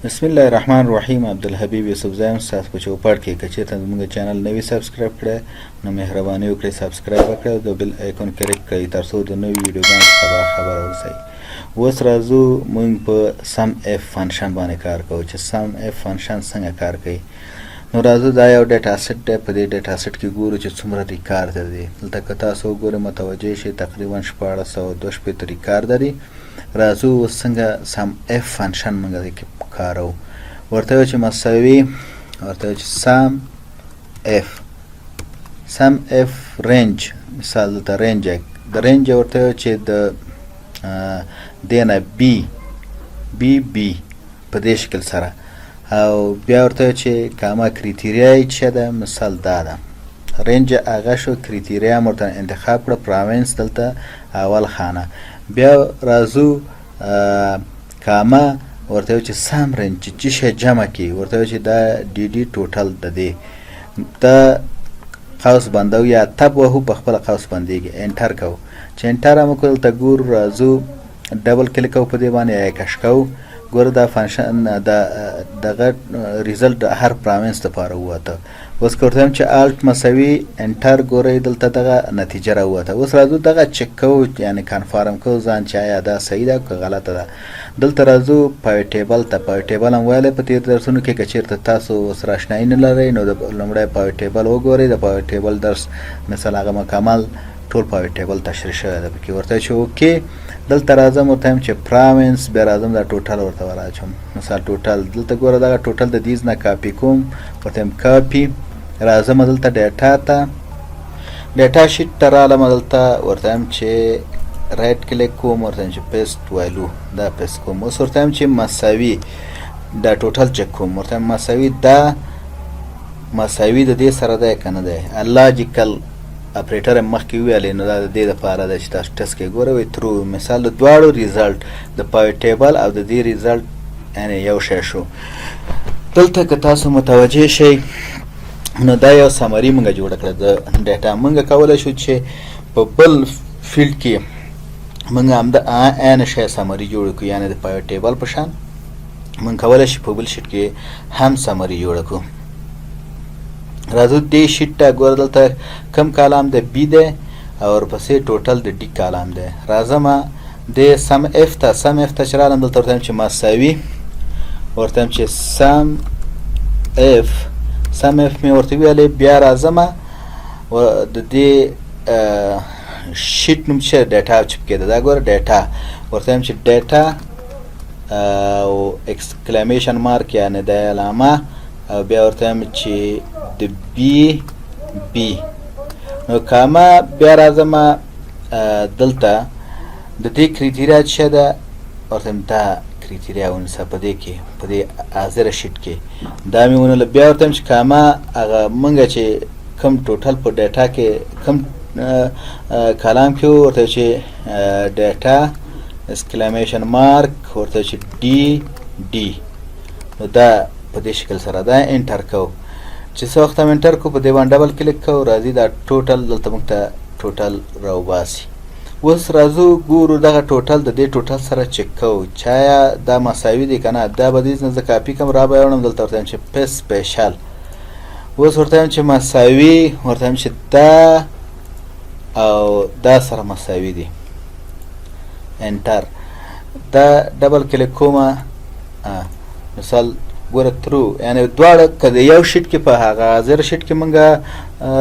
بسم الله الرحمن الرحیم. عبدالحبیب یوسف زایم ستاسو په چوپړ کې که چېرته زموږ چینل نوي سبسکرایب کړئ نو مهرباني وکړئ سبسکرایب وکړئ او د بیل آیکون کلیک کړئ تر څو د نوي ویډیوګانو څخه خبر اوسئ. اوس راځو موږ په سم اف فنکشن باندې کار کوو چې سم اف فنکشن څنګه کار کوي. نو راځو دا یو ډیټا سیټ دی. په دې ډیټا سیټ کې ګورو چې څومره ریکارډ دی. دلته که تاسو وګورئ متوجه شئ تقریبا 1462 ریکارډ دی. راځو اوس څنګه سم اف فنکشن موږ کې کارو. ورته چې مساوي ورته چې سم اف رینج، مثال دلته رینج د رینج ورته چې د دینه بی په دې شکل سره، او بیا ورته چې کاما کریټیریا چې ده مثال دا ده رینج هغه شو، کریټیریا مرته انتخاب کړه پروینس دلته اول خانه. بیا راځو کاما ورته چې سم رینج چې شی جمع کی ورته چې دا ډی ډی ټوټل د دې دا قوس بندو یا تب وهو په خپل قوس بنديږي. انټر کو چې انټر هم کول ته ګور راځو ډبل کلیک کو په دې باندې کش کو ګور دا فنکشن دا دغه ریزلټ هر پروینس لپاره وته. اوس کوم چې الټ مساوي انټر ګورې دلته دغه نتیجه راوته. اوس راځو دغه چک کو یعنی کنفرم کو ځان چې آیا دا صحیح ده که غلطه ده. دلته راځو پای ټیبل ته. پای ټیبل هم ویل په تیر درسونو کې کچیرته تاسو سره آشنایی نه لرئ نو د لومړی پای ټیبل وګورئ. د پای ټیبل درس مثلا هغه مکمل ټول پای ټیبل تشریح شوی ده پکې. ورته چې اوکې دلته راځم ورته چې پروینس بیا راځم دا ټوټل ورته راځم مثال ټوټل دلته ګوره دا ټوټل د دیز نه کاپی کوم ورته کاپی راځم دلته ډیټا ته ډیټا شیټ ته رالم دلته ورته چې رائټ کلیک کوم ورته چې پیسټ ویلو دا پیسټ کوم. اوس ورته چې مساوي دا ټوټل چک کوم ورته مساوي دا مساوي د دې سره ده کنه ده لاجیکل اپریټر مخکې ویلې نو دا د دې لپاره د چې تاسو ټیسټ کې ګورئ ترو مثال د دواړو ریزلټ د پای ټیبل او د دې ریزلټ یعنی یو شی شو. دلته که تاسو متوجه شئ نو دا یو سمری موږ جوړ کړه د ډیټا. موږ کولای شو چې په بل فیلډ کې موږ هم د ان شی سمری جوړ کړو یعنی د پای ټیبل په شان موږ کولای شو په بل شیټ کې هم سمری جوړ کړو. راځو دې شیټ ته ګور دلته کم کالم د بی ده او ورپسې ټوټل د ډی کالم ده. راځم د سم اف ته چرالم دلته ورته چې مساوي ورته چې سم اف می ورته ویلې. بیا راځم د دې شیټ نوم چې ډیټا چپ کېده دا ګور ډیټا ورته چې ډیټا او ایکسکلیمیشن مارک یعنی د علامه او بیا ورته چې د بی نو کاما بیا راځم دلته د دې کریټیریا چې ده ورته دا کریټیریا ونیسه په دې کې په دې حاضره شیټ کې دا مې ونیله. بیا ورته چې کاما هغه موږ چې کم ټوټل په ډیټا کې کم کلام کې ورته چې ډیټا اسکلیمیشن مارک ورته چې ډی نو دا په دې شکل سره دا انټر کو چې څو وخت انټر کو په دې باندې ډبل کلیک کو راځي دا ټوټل دلته موږ ته ټوټل راوباسي. اوس راځو ګورو دغه ټوټل د دې ټوټل سره چک کو چایا دا مساوي دي کنه دا به دې نه کاپی کوم را به ورنم دلته ورته چې پیس سپیشل. اوس ورته چې مساوي ورته چې دا او دا سره مساوي دي انټر دا ډبل کلیک کوم مثال ګوره ترو یعنی دواړه کله یو شیټ کې په هغه حاضر شیټ کې مونږه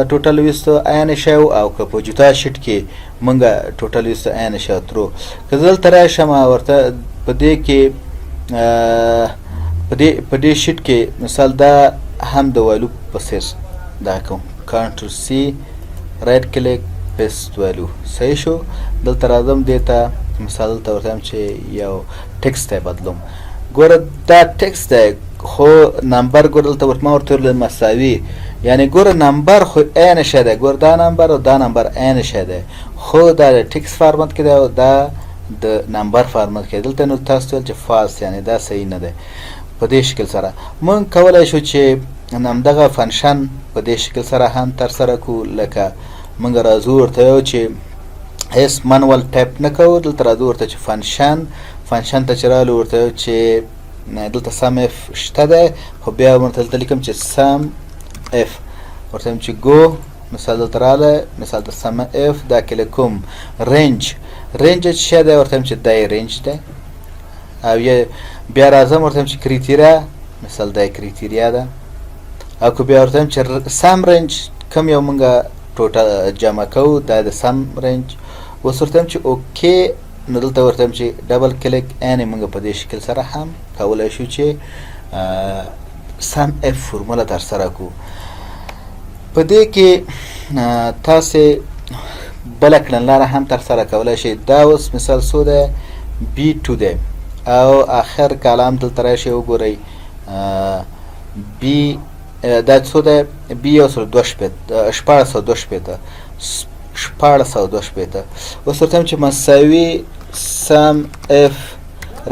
ټوټل وستو عین شاو او که په جوتا شیټ کې مونږه ټوټل وستو عین شاو ترو کزل تر شمه ورته په دې کې په دې شیټ کې مثال دا هم د ویلو پروسس دا کوم کنټرول سی رائټ کلیک پیسټ ویلو صحیح شو. دلته راځم دیتا مثال ته ورته چې یو ټیکسټ بدلوم ګوره دا ټیکسټ دی خو نمبر ګور دلته ورته مساوي یعنی ګوره نمبر خو عین شی ده ګور دا نمبر او دا نمبر عین شی ده خو دا ټیکس فارمت کې ده او دا د نمبر فارمت کې دلته نو تاسو چې فالس یعنی دا صحیح نه ده. په دې شکل سره مونږ کولای شو چې نمدغه فنکشن په دې شکل سره هم تر سره کو لکه مونږ راځو ورته چې هیڅ مانوال ټایپ نه کوو دلته راځو ورته چې فنکشن ته چې رالو ورته چې دلته سم اف شته دی خو بیا ورته دلته لیکم چې سم اف ورته وایم چې ګو مثال دلته راغلی مثال د سم اف دا کې لیکم رینج رینج چې شی دی ورته وایم چې دا یې رینج دی او بیا راځم ورته وایم چې کریټیریا مثال دا یې کریټیریا ده او که بیا ورته وایم چې سم رینج کوم یو مونږ ټوټل جمع کوو دا د سم رینج اوس ورته وایم چې اوکې نو دلته ورته وایم چې ډبل کلیک یعنې مونږ په دې شکل سره هم کولی شو چې سم اف فورموله ترسره کړو په دې کې تاسې بله کړنلاره هم ترسره کولی شئ دا اوس مثال څو دی B2 دی او آخر کالم دلته راشئ وګورئ B دا څو دی B1402 اوس ورته وایم چې مساوي سم اف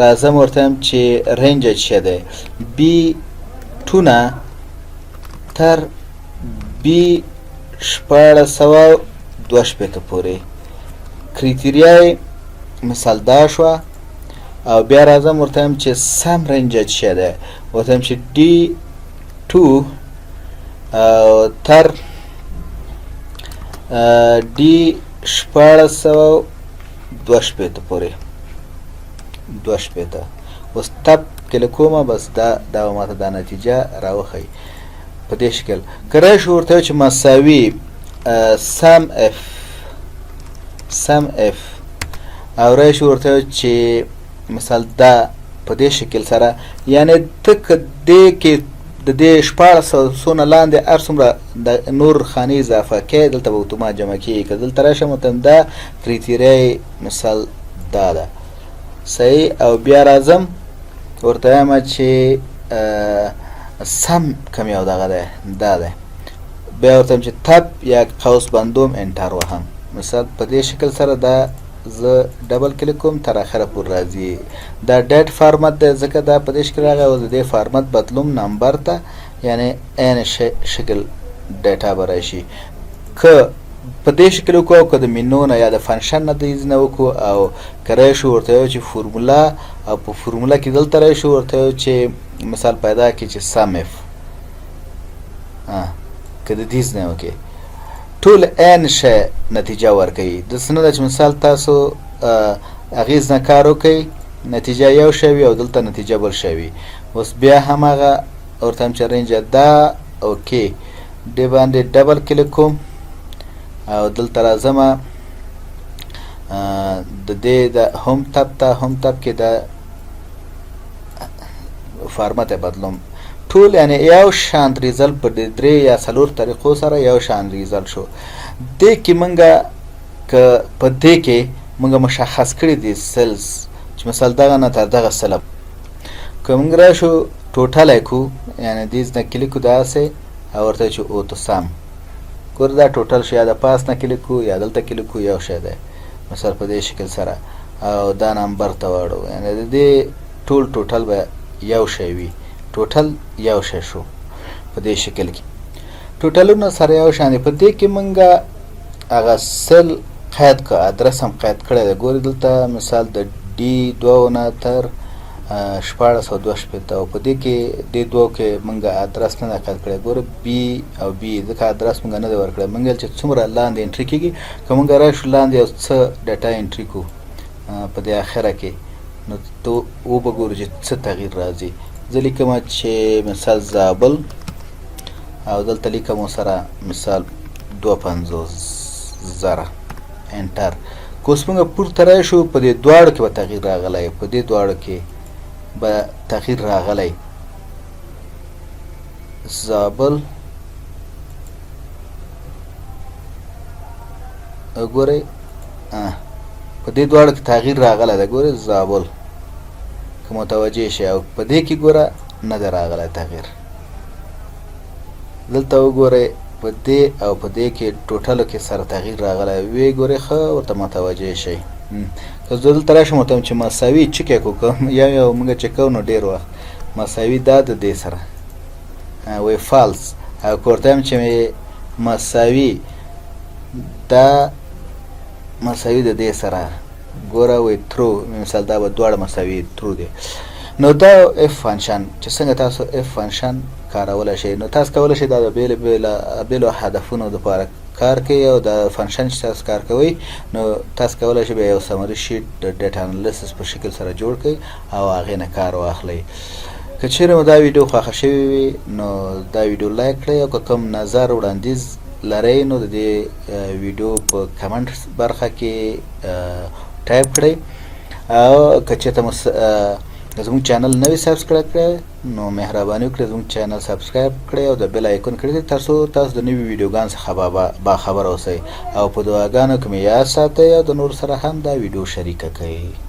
راځم ورته وایم چې رینج یې څه دی B2 نه تر B1402 پورې کریټیریا یې مثال دا شوه او بیا راځم ورته وایم چې سم رینج یې څه دی ورته وایم چې D2 تر D1402 پورې 2 اوس تب کله کومه بس دا ماته دا نتیجه راوخی په دې شکل که راشو ورته چې مساوي سم اف او راشو ورته چې مثال دا په دې شکل سره یعنې ته که دې کې د دې 1400 نه لاندې هر څومره د نور خانې اضافه کوې دلته به اتومات جمع کېږي که دلته راشم ورته دا کریټیریا مثال دا ده صحیح او بیا راځم ورته وایم چې سم کوم یو دغه دی دا دی بیا ورته وایم چې تب یا قوس بندوم انټر وهم مثال په دې شکل سره دا زه ډبل کلیک کوم تر اخره پورې راځي دا ډیټ فارمت دی ځکه دا په دې شکل راغی او د دې فارمت بدلوم نمبر ته یعنې عین شکل ډیټا به راشي که په دې شکل وکړو او که د مینو نه یا د فنکشن نه د ایز نه وکړو او که راشو ورته وایو چې فورمولا او په فورمولا کې دلته راشو ورته وایو چې مثال پیدا کړي چې سم اف که د دیز نه وکړي ټول عین شی نتیجه ورکوي داسې نه ده چې مثال تاسو اغیز نه کار وکئ نتیجه یو شی وي او دلته نتیجه بل شی وي اوس بیا هماغه ورته وایم چې رینج دا اوکې دې باندې ډبل کلیک کوم او دلته راځم د دې د هوم تب کې د فارمت بدلوم ټول یعنی یو شان ریزلټ په درې یا څلور طریقو سره یو شان ریزلټ شو دې کې مونږه که په دې کې مونږ مشخص کړي دي سیلز چې مثال دغه نه تر دغه سلب که مونږ راشو ټوټل یې کړو یعنې دې نه کلیک کړو داسې او ورته چې اوتو سم ګوره دا ټوټل شو یا د پاس نه کلیک کړو یا دلته کلیک کړو یو شی دی مثال په دې شکل سره او دا نمبر ته واړو یعنې د دې ټوټل به یو شی وي ټوټل یو شی شو په دې شکل کې ټوټلونه سره یو شان دي په دې کې مونږ هغه سل قید که ادرس هم قید کړی دی ګورې دلته مثال د D2 نه تر 1402 او په دې کې D2 کې مونږ ادرس نه قید کړی ګوره B او B ځکه ادرس مونږ نه دی ورکړی مونږ چې څومره لاندې انټري کېږي که مونږ راشو لاندې یو څه ډیټا انټري کړو په دې اخره کې نو ته وبګورو چې څه تغییر راځي زه لیکم چې مثال زابل او دلته لیکم سره مثال 52,000 انټر که اوس مونږ پورته راشو په دې دواړو کې به تغییر راغلی په دې دواړو کې به تغییر راغلی زابل ګورئ په دې دواړو کې تغییر راغلی دی ګورئ زابل که متوجه شئ او په دې کې ګوره نه دی راغلی تغییر دلته وګورئ په دې او په دې کې ټوټلو کې سره تغییر راغلی وی ګورئ ښه ورته متوجه شئ که زه دلته راشم ورته چې مساوي چک یې کړو یو مونږ چک کوو نو ډېر وخت مساوي دا د دې سره وی فالس او که ورته یم چې مساوي دا مساوي د دې سره ګوره وی ترو مثال دا به دواړه مساوي ترو دی نو دا اف فنکشن چې څنګه تاسو اف فنکشن کارولای شئ، نو تاسو کولی شئ دا د بیلو هدفونو دپاره کار کوي او د فنکشن چې تاسو کار کوئ نو تاسو کولی شئ بیا یو سمري شیټ د ډیټا انالیسس په شکل سره جوړ کړئ او هغې نه کار واخلئ. که چیرې مو دا ویډیو خوښه شوې وي نو دا ویډیو لایک کړئ او که کوم نظر وړاندیز لرئ نو د دې ویډیو په کمنټ برخه کې ټایپ کړئ او که چېرته مو زموږ چینل نوی سبسکرایب کړئ نو مهرباني وکړئ زموږ چینل سبسکرایب کړئ او د بیل آیکون کړئ تر څو تاسو د نوي ویډیوګانو څخه باخبره اوسئ او په دعاګانو کې مې یاد ساتئ او د نورو سره هم دا ویډیو شریکه کړئ.